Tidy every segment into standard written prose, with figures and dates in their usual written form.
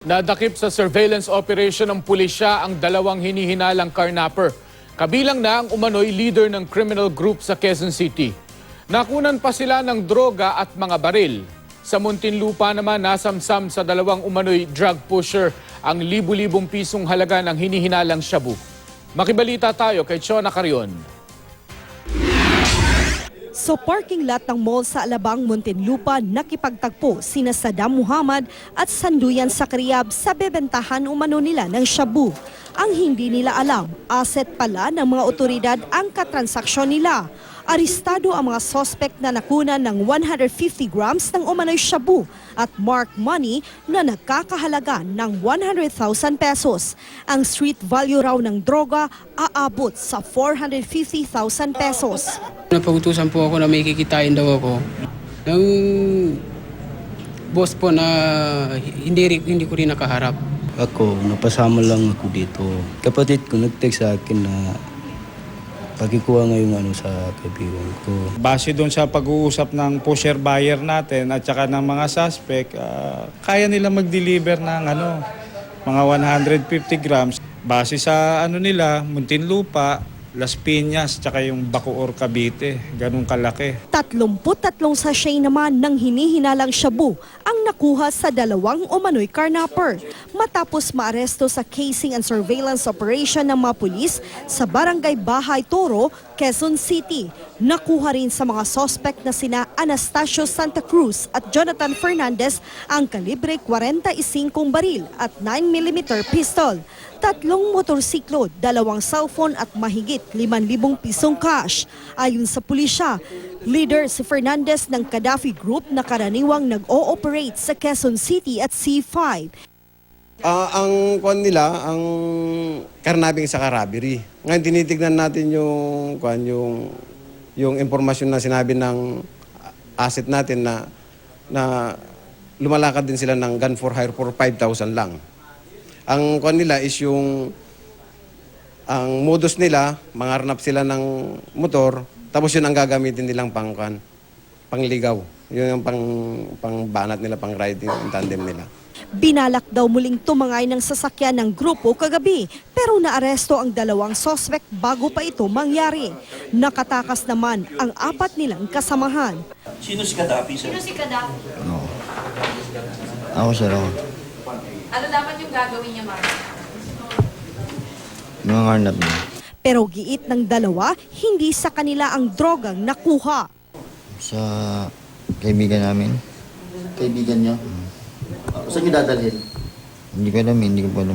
Nadakip sa surveillance operation ng pulisya ang dalawang hinihinalang carnapper. Kabilang na ang umano'y leader ng criminal group sa Quezon City. Nakunan pa sila ng droga at mga baril. Sa Muntinlupa naman nasamsam sa dalawang umano'y drug pusher ang libu-libong pisong halaga ng hinihinalang shabu. Makibalita tayo kay Chona Carion. Sa parking lot ng mall sa Alabang, Muntinlupa, nakipagtagpo sina Saddam Muhammad at Sanduyan Sacriab sa bebentahan umano nila ng shabu. Ang hindi nila alam, asset pala ng mga otoridad ang katransaksyon nila. Arestado ang mga suspect na nakunan ng 150 grams ng umano'y shabu at marked money na nagkakahalaga ng 100,000 pesos. Ang street value raw ng droga aabot sa 450,000 pesos. Napagutusan po ako na may kikitain daw ako. Yung boss po na hindi ko rin nakaharap. Ako, napasama lang ako dito. Kapatid ko nag-text sa akin na pagkikuha ngayon sa kaibigan ko. Base doon sa pag-uusap ng pusher-buyer natin at saka ng mga suspect, kaya nila mag-deliver ng mga 150 grams. Base sa nila, Muntinlupa, Las Piñas, tsaka yung Bacoor, Cavite. Ganun kalaki. 33 sachet naman ng hinihinalang shabu ang nakuha sa dalawang umano'y carnapper matapos maaresto sa casing and surveillance operation ng mga pulis sa Barangay Bahay Toro, Quezon City. Nakuha rin sa mga suspect na sina Anastasio Santa Cruz at Jonathan Fernandez ang kalibre 45 baril at 9mm pistol, 3 motorsiklo, 2 cellphone at mahigit 5,000 pisong cash. Ayon sa pulisya, leader si Fernandez ng Gaddafi Group na karaniwang nag-ooperate sa Quezon City at C5. Ang kwan nila, ang karnabing sa robbery. Ngayon tinitignan natin yung impormasyon na sinabi ng asset natin na lumalakad din sila ng gun for hire for 5,000 lang. Ang kwan nila is ang modus nila, mangarnap sila ng motor, tapos yun ang gagamitin nilang pangligaw. Yun yung pangbanat nila, pang riding, ang tandem nila. Binalak daw muling tumangay ng sasakyan ng grupo kagabi pero naaresto ang dalawang suspect bago pa ito mangyari. Nakatakas naman ang 4 nilang kasamahan. Sino si Gaddafi, sir? Sino si Gaddafi? No. Ako siya lang. Ano dapat yung gagawin niya, Mark? Mga harnap niya. Pero giit ng dalawa, hindi sa kanila ang drogang nakuha. Sa kaibigan namin. Kaibigan niyo? Saan niyo dadalhin? Hindi ko alam.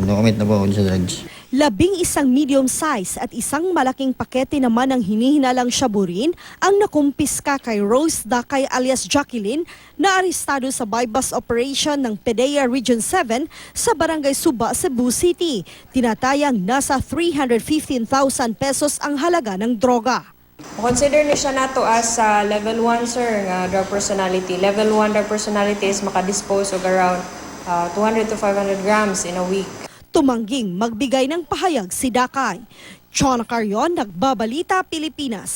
Nakomit na po ako sa drugs. 11 medium size at 1 malaking pakete naman ng hinihinalang shabu rin ang nakumpiska kay Rose Dakay alias Jacqueline na arestado sa bypass operation ng PDEA Region 7 sa Barangay Suba, Cebu City. Tinatayang nasa 315,000 pesos ang halaga ng droga. Consider ni siya nato as level 1, sir, nga drug personality. Level 1 drug personality is makadispose of around 200 to 500 grams in a week. Tumangging magbigay ng pahayag si Dakay. Chona Carion, Nagbabalita, Pilipinas.